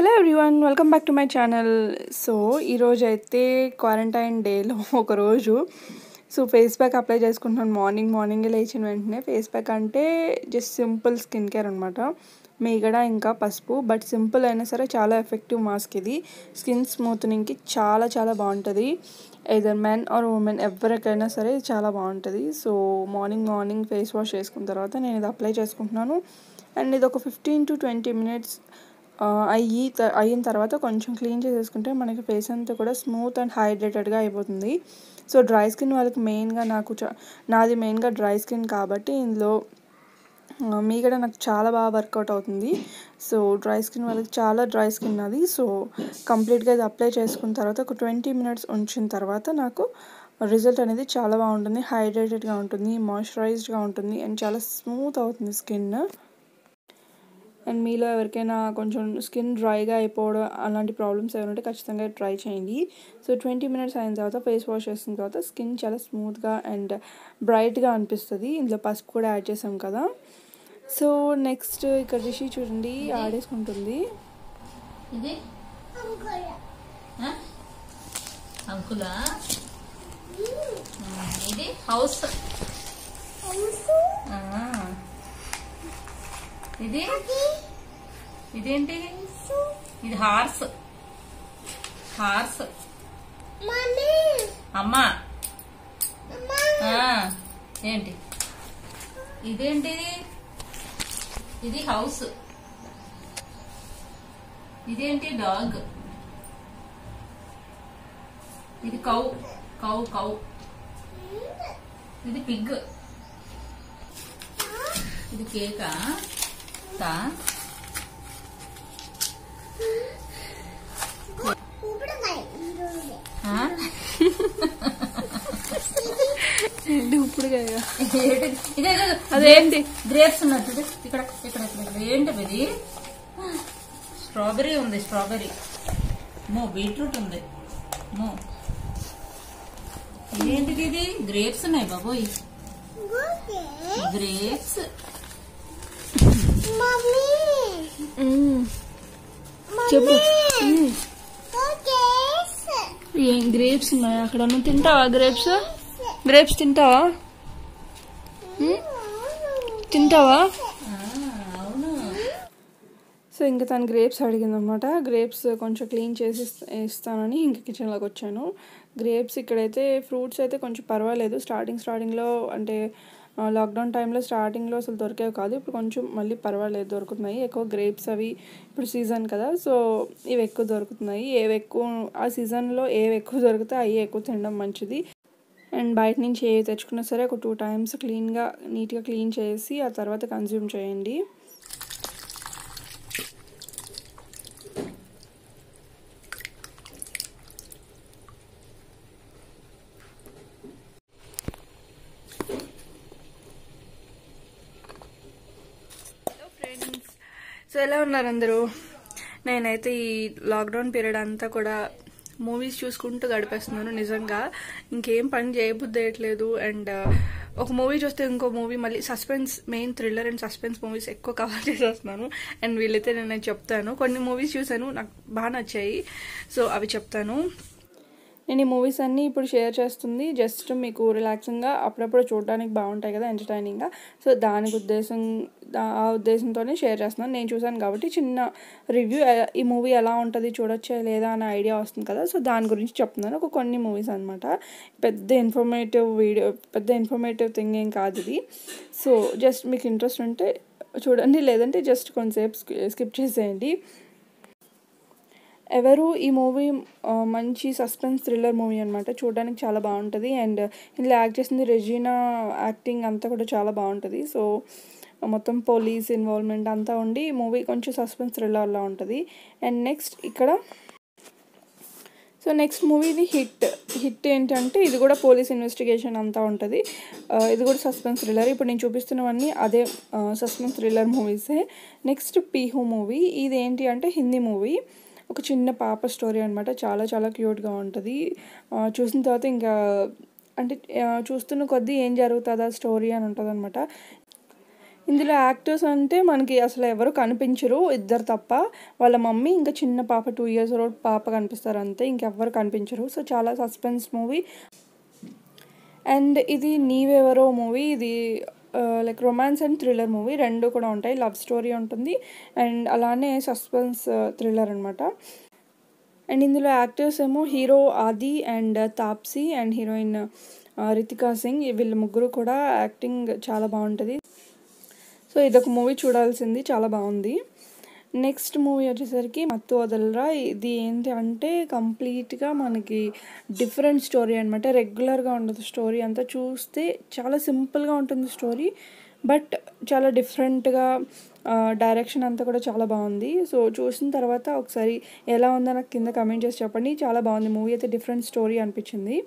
Hello everyone, welcome back to my channel. So ఈరోజు అయితే quarantine డేలో ఒకరోజు ఫేస్ ప్యాక్ అప్లై చేసుకుంటున్నాను. మార్నింగే లేచిన వెంటనే. ఫేస్ ప్యాక్ అంటే జస్ట్ సింపుల్ స్కిన్ కేర్ అనమాట. మీగడ ఇంకా పసుపు, బట్ సింపుల్ అయినా సరే చాలా ఎఫెక్టివ్ మాస్క్ ఇది. స్కిన్ స్మూత్నింగ్కి చాలా చాలా బాగుంటుంది. ఎదర్ మెన్ ఆర్ ఉమెన్ ఎవరికైనా సరే చాలా బాగుంటుంది. సో మార్నింగ్ ఫేస్ వాష్ చేసుకున్న తర్వాత నేను ఇది అప్లై చేసుకుంటున్నాను. అండ్ ఇది ఒక 15 to 20 minutes అయిన తర్వాత కొంచెం క్లీన్ చేసేసుకుంటే మనకి ఫేస్ అంతా కూడా స్మూత్ అండ్ హైడ్రేటెడ్గా అయిపోతుంది. సో డ్రై స్కిన్ వాళ్ళకి మెయిన్గా నాది మెయిన్గా డ్రై స్కిన్ కాబట్టి ఇందులో మీగడ నాకు చాలా బాగా వర్కౌట్ అవుతుంది. సో డ్రై స్కిన్ వాళ్ళకి చాలా డ్రై స్కిన్ అది. సో కంప్లీట్గా ఇది అప్లై చేసుకున్న తర్వాత ఒక 20 minutes ఉంచిన తర్వాత నాకు రిజల్ట్ అనేది చాలా బాగుంటుంది. హైడ్రేటెడ్గా ఉంటుంది, మాయిశ్చరైజ్డ్గా ఉంటుంది అండ్ చాలా స్మూత్ అవుతుంది స్కిన్. అండ్ మీలో ఎవరికైనా కొంచెం స్కిన్ డ్రైగా అయిపోవడం అలాంటి ప్రాబ్లమ్స్ ఏమైనా ఉంటే ఖచ్చితంగా ట్రై చేయండి. సో 20 minutes అయిన తర్వాత ఫేస్ వాష్ చేసిన తర్వాత స్కిన్ చాలా స్మూత్గా అండ్ బ్రైట్గా అనిపిస్తుంది. ఇందులో పసుపు కూడా యాడ్ చేసాం కదా. సో నెక్స్ట్ ఇక్కడ రిషి చూడండి ఆడేసుకుంటుంది. ఇది అంకులా, ఇది హౌస్, ఇది ఇదేంటి, ఇది హార్స్ అమ్మా. ఏంటి ఇదేంటిది, ఇది హౌస్, ఇదేంటి డాగ్, ఇది కౌ, ఇది పిగ్, ఇది కేకా. అదేంటి గ్రేప్స్ ఉన్నట్టు ఇక్కడ ఇక్కడ ఏంటి ఇది, స్ట్రాబెర్రీ ఉంది, స్ట్రాబెర్రీ బీట్రూట్ ఉంది. ఏంటిది, ఇది గ్రేప్స్ ఉన్నాయి బాబోయ్, గ్రేప్స్. చెప్పు, ఏం గ్రేప్స్ ఉన్నాయా అక్కడ? నువ్వు తింటావా గ్రేప్స్ తింటావా? సో ఇంకా తను గ్రేప్స్ అడిగిందనమాట. గ్రేప్స్ కొంచెం క్లీన్ చేసి ఇస్తానని ఇంకా కిచెన్లోకి వచ్చాను. గ్రేప్స్ ఇక్కడైతే ఫ్రూట్స్ అయితే కొంచెం పర్వాలేదు. స్టార్టింగ్లో అంటే లాక్డౌన్ టైంలో స్టార్టింగ్లో అసలు దొరికేవి కాదు. ఇప్పుడు కొంచెం మళ్ళీ పర్వాలేదు, దొరుకుతున్నాయి. ఎక్కువ గ్రేప్స్ అవి ఇప్పుడు సీజన్ కదా, సో ఇవి ఎక్కువ దొరుకుతున్నాయి. ఆ సీజన్లో ఏవి ఎక్కువ దొరికితే అవి ఎక్కువ తినడం మంచిది. అండ్ బయట నుంచి ఏవి తెచ్చుకున్నా సరే ఒక 2 times నీట్గా క్లీన్ చేసి ఆ తర్వాత కన్జ్యూమ్ చేయండి. సో ఎలా ఉన్నారు అందరూ? నేనైతే ఈ లాక్డౌన్ పీరియడ్ అంతా కూడా మూవీస్ చూసుకుంటూ గడిపేస్తున్నాను. నిజంగా ఇంకేం పని చేయబుద్ధి అయ్యట్లేదు. అండ్ ఒక మూవీ చూస్తే ఇంకో మూవీ మళ్ళీ suspense, main thriller and suspense movies ఎక్కువ కవర్ చేసేస్తున్నాను. అండ్ వీళ్ళైతే నేను చెప్తాను, కొన్ని మూవీస్ చూసాను నాకు బాగా నచ్చాయి, సో అవి చెప్తాను. నేను ఈ మూవీస్ అన్నీ ఇప్పుడు షేర్ చేస్తుంది జస్ట్ మీకు రిలాక్సింగ్గా అప్పుడప్పుడు చూడడానికి బాగుంటాయి కదా, ఎంటర్టైనింగ్గా. సో ఆ ఉద్దేశంతోనే షేర్ చేస్తున్నాను. నేను చూసాను కాబట్టి చిన్న రివ్యూ, ఈ మూవీ ఎలా ఉంటుంది, చూడొచ్చా లేదా అనే ఐడియా వస్తుంది కదా. సో దాని గురించి చెప్తున్నాను. కొన్ని మూవీస్ అనమాట. పెద్ద ఇన్ఫర్మేటివ్ థింగ్ ఏం కాదు ఇది. సో జస్ట్ మీకు ఇంట్రెస్ట్ ఉంటే చూడండి, లేదంటే జస్ట్ కొంతసేపు స్కిప్ చేసేయండి. ఈ మూవీ మంచి సస్పెన్స్ థ్రిల్లర్ మూవీ అనమాట. చూడడానికి చాలా బాగుంటుంది. అండ్ ఇందులో యాక్ట్ చేసింది రెజీనా. యాక్టింగ్ అంతా కూడా చాలా బాగుంటుంది. సో మొత్తం పోలీస్ ఇన్వాల్వ్మెంట్ అంతా ఉండి మూవీ కొంచెం సస్పెన్స్ థ్రిల్లర్లా ఉంటుంది. అండ్ నెక్స్ట్ మూవీ ఇది హిట్ ఏంటంటే ఇది కూడా పోలీస్ ఇన్వెస్టిగేషన్ అంతా ఉంటుంది. ఇది కూడా సస్పెన్స్ థ్రిల్లర్. ఇప్పుడు నేను చూపిస్తున్నవన్నీ అదే సస్పెన్స్ థ్రిల్లర్ మూవీసే. Next Pihu movie. ఇది ఏంటి అంటే హిందీ మూవీ. ఒక చిన్న పాప స్టోరీ అనమాట. చాలా చాలా క్యూట్గా ఉంటుంది. చూసిన తర్వాత ఇంకా అంటే చూస్తున్న కొద్దీ ఏం జరుగుతుందా స్టోరీ అని ఉంటుంది అనమాట. ఇందులో యాక్టర్స్ అంటే మనకి అసలు ఎవరు కనిపించరు, ఇద్దరు తప్ప. వాళ్ళ మమ్మీ ఇంకా చిన్న పాప 2 years old పాప కనిపిస్తారు అంతే, ఇంకెవ్వరు కనిపించరు. సో చాలా సస్పెన్స్ మూవీ. అండ్ ఇది నీవెవరో మూవీ. ఇది like romance and thriller movie, రెండు కూడా ఉంటాయి. లవ్ స్టోరీ ఉంటుంది అండ్ అలానే సస్పెన్స్ థ్రిల్లర్ అనమాట. అండ్ ఇందులో యాక్టర్స్ ఏమో హీరో ఆది and Taapsee and heroine Ritika Singh. వీళ్ళ ముగ్గురు కూడా యాక్టింగ్ చాలా బాగుంటుంది. సో ఇదొక మూవీ చూడాల్సింది, చాలా బాగుంది. నెక్స్ట్ మూవీ వచ్చేసరికి మత్తు వదలరా. ఇది ఏంటి అంటే కంప్లీట్గా మనకి డిఫరెంట్ స్టోరీ అనమాట. రెగ్యులర్గా ఉండదు స్టోరీ అంతా. చూస్తే చాలా సింపుల్గా ఉంటుంది స్టోరీ, బట్ చాలా డిఫరెంట్గా డైరెక్షన్ అంతా కూడా చాలా బాగుంది. సో చూసిన తర్వాత ఒకసారి ఎలా ఉందో నాకు కింద కమెంట్ చేసి చెప్పండి. చాలా బాగుంది మూవీ అయితే, డిఫరెంట్ స్టోరీ అనిపించింది.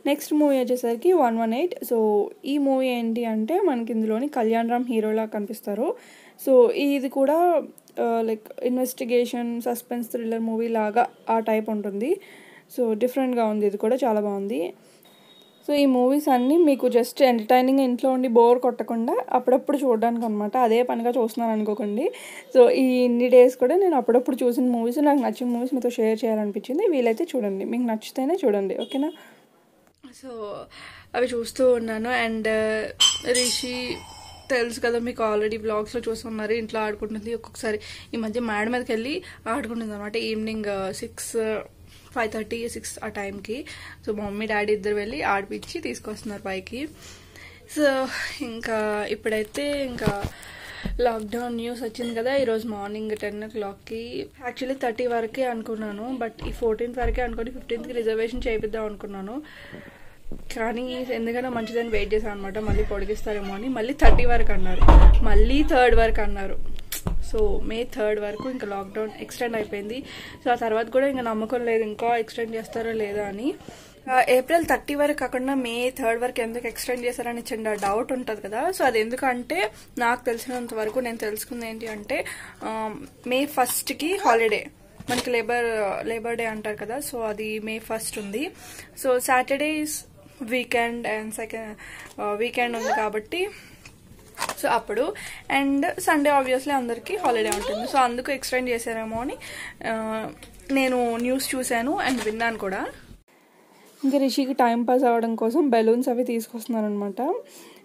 నెక్స్ట్ మూవీ వచ్చేసరికి 118. సో ఈ మూవీ ఏంటి అంటే మనకి ఇందులోని కళ్యాణ్ రామ్ హీరోలా కనిపిస్తారు. సో ఇది కూడా like investigation suspense thriller movie లాగా ఆ టైప్ ఉంటుంది. సో డిఫరెంట్గా ఉంది, ఇది కూడా చాలా బాగుంది. సో ఈ మూవీస్ అన్నీ మీకు జస్ట్ ఎంటర్టైనింగ్, ఇంట్లో ఉండి బోర్ కొట్టకుండా అప్పుడప్పుడు చూడడానికి అనమాట. అదే పనిగా చూస్తున్నాను అనుకోకండి. సో ఈ ఇన్ని డేస్ కూడా నేను అప్పుడప్పుడు చూసిన మూవీస్, నాకు నచ్చిన మూవీస్ మీతో షేర్ చేయాలనిపించింది. వీలైతే చూడండి, మీకు నచ్చితేనే చూడండి, ఓకేనా. సో అవి చూస్తూ ఉన్నాను. అండ్ రిషి తెలుసు కదా మీకు, ఆల్రెడీ బ్లాగ్స్లో చూస్తున్నారు. ఇంట్లో ఆడుకుంటుంది. ఒక్కొక్కసారి ఈ మధ్య మేడ మీదకి వెళ్ళి ఆడుకుంటుంది అనమాట. ఈవినింగ్ 5:30, 6 ఆ టైంకి. సో మా మమ్మీ డాడీ ఇద్దరు వెళ్ళి ఆడిపించి తీసుకొస్తున్నారు పైకి. సో ఇంకా ఇప్పుడైతే ఇంకా లాక్డౌన్ న్యూస్ వచ్చింది కదా ఈరోజు మార్నింగ్ 10 o'clockకి. యాక్చువల్లీ 30 వరకే అనుకున్నాను, బట్ ఈ 14th వరకే అనుకుని 15th రిజర్వేషన్ చేయిద్దాం అనుకున్నాను. కానీ ఎందుకైనా మంచిదని వెయిట్ చేశాను అనమాట. మళ్ళీ పొడిగిస్తారేమో అని. మళ్ళీ 30 వరకు అన్నారు, మళ్ళీ 3rd వరకు అన్నారు. సో May 3rd వరకు ఇంకా లాక్డౌన్ ఎక్స్టెండ్ అయిపోయింది. సో ఆ తర్వాత కూడా ఇంకా నమ్మకం లేదు ఇంకా ఎక్స్టెండ్ చేస్తారో లేదా అని. April 30 వరకు కాకుండా May 3rd వరకు ఎందుకు ఎక్స్టెండ్ చేశారని చిన్న డౌట్ ఉంటుంది కదా. సో అది ఎందుకంటే నాకు తెలిసినంత వరకు నేను తెలుసుకుంది ఏంటి అంటే May 1st హాలిడే మనకి లేబర్ డే అంటారు కదా. సో అది May 1st ఉంది. So Saturday weekend and weekend ఉంది కాబట్టి సో అప్పుడు, అండ్ సండే ఆబ్వియస్లీ అందరికీ హాలిడే ఉంటుంది. సో అందుకు ఎక్స్టెండ్ చేశారేమో అని నేను న్యూస్ చూశాను అండ్ విన్నాను కూడా. ఇంకా రిషికి టైం పాస్ అవ్వడం కోసం బెలూన్స్ అవి తీసుకొస్తున్నాను అనమాట.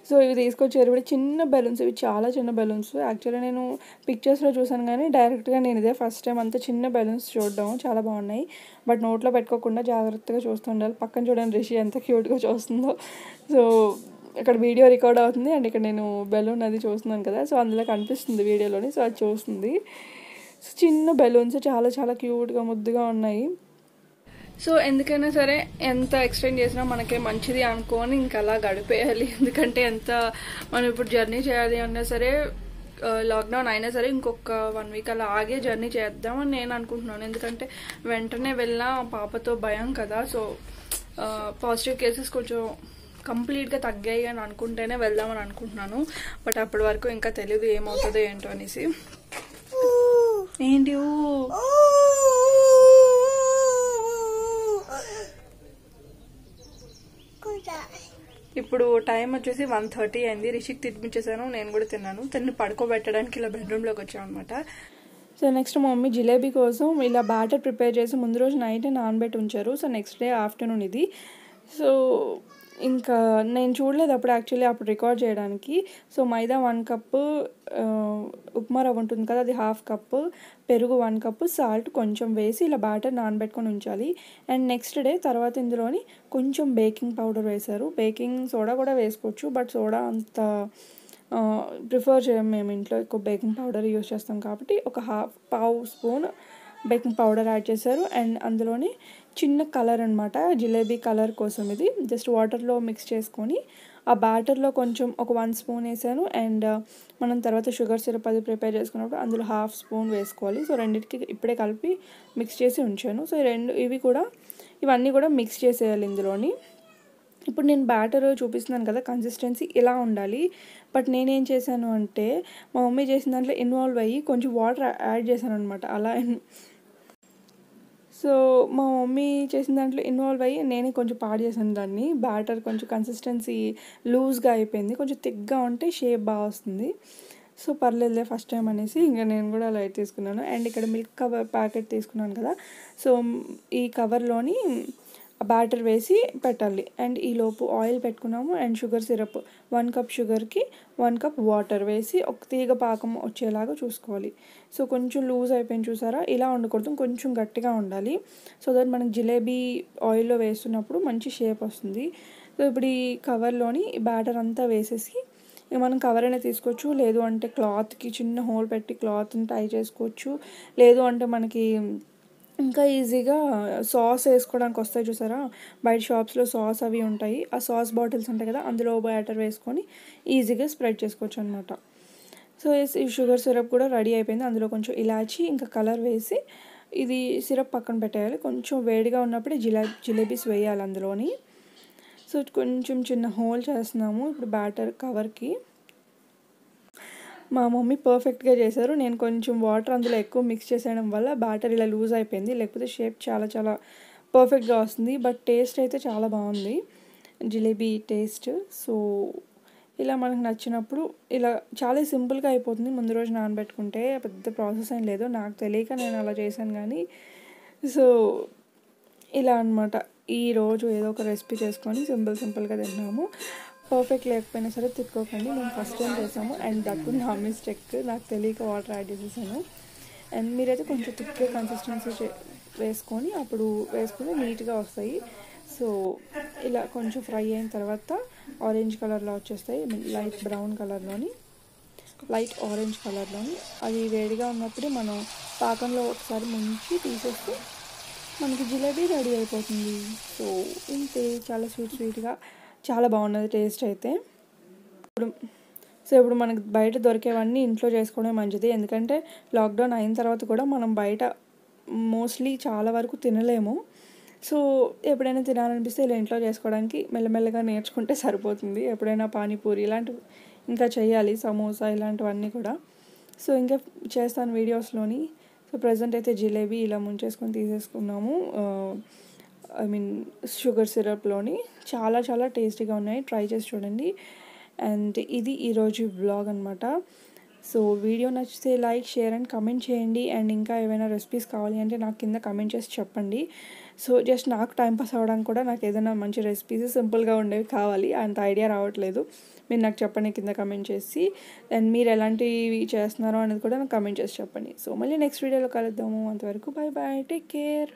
సో ఇవి తీసుకొచ్చారు కూడా చిన్న బెలూన్స్, ఇవి చాలా చిన్న బెలూన్స్. యాక్చువల్లీ నేను పిక్చర్స్లో చూసాను కానీ డైరెక్ట్గా నేను ఇదే ఫస్ట్ టైం అంత చిన్న బెలూన్స్ చూడడం. చాలా బాగున్నాయి, బట్ నోట్లో పెట్టుకోకుండా జాగ్రత్తగా చూస్తూ ఉండాలి. పక్కన చూడండి రిషి ఎంత క్యూట్గా చూస్తుందో. సో ఇక్కడ వీడియో రికార్డ్ అవుతుంది అండ్ ఇక్కడ నేను బెలూన్ అది చూస్తున్నాను కదా. సో అందులో కనిపిస్తుంది వీడియోలోని. సో అది చూస్తుంది. సో చిన్న బెలూన్స్ చాలా చాలా క్యూట్గా ముద్దుగా ఉన్నాయి. సో ఎందుకైనా సరే ఎంత ఎక్స్టెండ్ చేసినా మనకే మంచిది అనుకోని ఇంకా అలా గడిపేయాలి. ఎందుకంటే ఎంత మనం ఇప్పుడు జర్నీ చేయాలి అన్నా సరే, లాక్డౌన్ అయినా సరే ఇంకొక 1 week అలా ఆగే జర్నీ చేద్దామని నేను అనుకుంటున్నాను. ఎందుకంటే వెంటనే వెళ్ళినా పాపతో భయం కదా. సో పాజిటివ్ కేసెస్ కొంచెం కంప్లీట్గా తగ్గాయి అని అనుకుంటేనే వెళ్దామని అనుకుంటున్నాను. బట్ అప్పటి వరకు ఇంకా తెలియదు ఏమవుతుందో ఏంటో అనేసి. ఏంటి ఇప్పుడు టైం వచ్చేసి 1:30 అయింది. రిషికి తినిపించేసాను, నేను కూడా తిన్నాను. తను పడుకోబెట్టడానికి ఇలా బెడ్రూమ్లోకి వచ్చాను అనమాట. సో నెక్స్ట్ మా మమ్మీ జిలేబీ కోసం ఇలా బ్యాటర్ ప్రిపేర్ చేసి ముందు రోజు నైట్ నానబెట్టి ఉంచారు. సో నెక్స్ట్ డే ఆఫ్టర్నూన్ ఇది. సో ఇంకా నేను చూడలేదు అప్పుడు యాక్చువల్లీ అప్పుడు రికార్డ్ చేయడానికి. సో మైదా 1 cup, ఉప్మా రవ్వ ఉంటుంది కదా అది 1/2 cup, పెరుగు 1 cup, సాల్ట్ కొంచెం వేసి ఇలా బ్యాటర్ నానబెట్టుకొని ఉంచాలి. అండ్ నెక్స్ట్ డే తర్వాత ఇందులోని కొంచెం బేకింగ్ పౌడర్ వేశారు. బేకింగ్ సోడా కూడా వేసుకోవచ్చు, బట్ సోడా అంత ప్రిఫర్ చేయం మేము. ఇంట్లో ఎక్కువ బేకింగ్ పౌడర్ యూజ్ చేస్తాం కాబట్టి ఒక పావు స్పూన్ బేకింగ్ పౌడర్ యాడ్ చేశారు. అండ్ అందులోని చిన్న కలర్ అనమాట, జిలేబీ కలర్ కోసం ఇది జస్ట్ వాటర్లో మిక్స్ చేసుకొని ఆ బ్యాటర్లో కొంచెం ఒక 1 spoon వేసాను. అండ్ మనం తర్వాత షుగర్ సిరప్ అది ప్రిపేర్ చేసుకున్నప్పుడు అందులో 1/2 spoon వేసుకోవాలి. సో రెండింటికి ఇప్పుడే కలిపి మిక్స్ చేసి ఉంచాను. సో ఇవన్నీ కూడా మిక్స్ చేసేయాలి ఇందులోని. ఇప్పుడు నేను బ్యాటర్ చూపిస్తున్నాను కదా, కన్సిస్టెన్సీ ఇలా ఉండాలి. బట్ నేనేం చేశాను అంటే మా మమ్మీ చేసిన దాంట్లో ఇన్వాల్వ్ అయ్యి కొంచెం వాటర్ యాడ్ చేశాను అనమాట. అలా సో మా మమ్మీ చేసిన దాంట్లో ఇన్వాల్వ్ అయ్యి నేనే కొంచెం పాడు చేశాను దాన్ని. బ్యాటర్ కొంచెం కన్సిస్టెన్సీ లూజ్గా అయిపోయింది, కొంచెం థిక్గా ఉంటే షేప్ బాగా వస్తుంది. సో పర్లేదులే ఫస్ట్ టైం అనేసి ఇంకా నేను కూడా లైట్ తీసుకున్నాను. అండ్ ఇక్కడ మిల్క్ కవర్ ప్యాకెట్ తీసుకున్నాను కదా, సో ఈ కవర్లోని బ్యాటర్ వేసి పెట్టాలి. అండ్ ఈలోపు ఆయిల్ పెట్టుకున్నాము. అండ్ షుగర్ సిరప్ 1 కప్ షుగర్కి 1 కప్ వాటర్ వేసి ఒక తీగ పాకం వచ్చేలాగా చూసుకోవాలి. సో కొంచెం లూజ్ అయిపోయింది చూసారా, ఇలా ఉండకూడదు, కొంచెం గట్టిగా ఉండాలి. సో దట్ మనకి జిలేబీ ఆయిల్లో వేస్తున్నప్పుడు మంచి షేప్ వస్తుంది. సో ఇప్పుడు ఈ కవర్లోని బ్యాటర్ అంతా వేసేసి మనం కవర్ అయినా తీసుకోవచ్చు, లేదు అంటే క్లాత్కి చిన్న హోల్ పెట్టి క్లాత్ని టై చేసుకోవచ్చు, లేదు అంటే మనకి ఇంకా ఈజీగా సాస్ వేసుకోవడానికి వస్తాయి చూసారా, బయట షాప్స్లో సాస్ అవి ఉంటాయి, ఆ సాస్ బాటిల్స్ ఉంటాయి కదా, అందులో బ్యాటర్ వేసుకొని ఈజీగా స్ప్రెడ్ చేసుకోవచ్చు అనమాట. సో ఈ షుగర్ సిరప్ కూడా రెడీ అయిపోయింది. అందులో కొంచెం ఇలాచి ఇంకా కలర్ వేసి ఇది సిరప్ పక్కన పెట్టేయాలి. కొంచెం వేడిగా ఉన్నప్పుడే జిలేబీస్ వేయాలి అందులోని. సో కొంచెం చిన్న హోల్ చేస్తున్నాము ఇప్పుడు బ్యాటర్ కవర్కి. మా మమ్మీ పర్ఫెక్ట్గా చేశారు. నేను కొంచెం వాటర్ అందులో ఎక్కువ మిక్స్ చేసేయడం వల్ల బ్యాటర్ ఇలా లూజ్ అయిపోయింది, లేకపోతే షేప్ చాలా చాలా పర్ఫెక్ట్గా వస్తుంది. బట్ టేస్ట్ అయితే చాలా బాగుంది జిలేబీ టేస్ట్. సో ఇలా మనకు నచ్చినప్పుడు ఇలా చాలా సింపుల్గా అయిపోతుంది. ముందు రోజు నానబెట్టుకుంటే పెద్ద ప్రాసెస్ ఏం లేదు, నాకు తెలియక నేను అలా చేశాను కానీ. సో ఇలా అనమాట, ఈరోజు ఏదో ఒక రెసిపీ చేసుకొని సింపుల్గా తిన్నాము. పర్ఫెక్ట్ లేకపోయినా సరే తిట్టుకోకండి, మేము ఫస్ట్ టైం చేసాము. అండ్ దట్టు నా మిస్టేక్, నాకు తెలియక వాటర్ యాడ్ చేసేసాను. అండ్ మీరైతే కొంచెం థిక్గా కన్సిస్టెన్సీ వేసుకొని నీట్గా వస్తాయి. సో ఇలా కొంచెం ఫ్రై అయిన తర్వాత ఆరెంజ్ కలర్లో వచ్చేస్తాయి, లైట్ బ్రౌన్ కలర్లోని, లైట్ ఆరెంజ్ కలర్లోని. అది వేడిగా ఉన్నప్పుడు మనం పాకంలో ఒకసారి ముంచి తీసేస్తే మనకి జిలేబీ రెడీ అయిపోతుంది. సో ఇంతే, చాలా స్వీట్గా చాలా బాగున్నది టేస్ట్ అయితే. ఇప్పుడు మనకి బయట దొరికేవన్నీ ఇంట్లో చేసుకోవడం మంచిది, ఎందుకంటే లాక్డౌన్ అయిన తర్వాత కూడా మనం బయట మోస్ట్లీ చాలా వరకు తినలేము. సో ఎప్పుడైనా తినాలనిపిస్తే ఇలా ఇంట్లో చేసుకోవడానికి మెల్లమెల్లగా నేర్చుకుంటే సరిపోతుంది. ఎప్పుడైనా పానీపూరి ఇలాంటివి ఇంకా చేయాలి, సమోసా ఇలాంటివన్నీ కూడా. సో ఇంకా చేస్తాను వీడియోస్లోని. సో ప్రజెంట్ అయితే జిలేబీ ఇలా ముంచేసుకొని తీసేసుకున్నాము, షుగర్ సిరప్లోని. చాలా చాలా టేస్టీగా ఉన్నాయి, ట్రై చేసి చూడండి. అండ్ ఇది ఈరోజు వ్లాగ్ అనమాట. సో వీడియో నచ్చితే లైక్, షేర్ అండ్ కమెంట్ చేయండి. అండ్ ఇంకా ఏమైనా రెసిపీస్ కావాలి అంటే నాకు కింద కమెంట్ చేసి చెప్పండి. సో జస్ట్ నాకు టైంపాస్ అవ్వడానికి కూడా నాకు ఏదైనా మంచి రెసిపీస్ సింపుల్గా ఉండేవి కావాలి, అంత ఐడియా రావట్లేదు. మీరు నాకు చెప్పండి కింద కమెంట్ చేసి. అండ్ మీరు ఎలాంటివి చేస్తున్నారో అనేది కూడా నాకు కమెంట్ చేసి చెప్పండి. సో మళ్ళీ నెక్స్ట్ వీడియోలో కలుద్దాము, అంతవరకు బాయ్ బాయ్, టేక్ కేర్.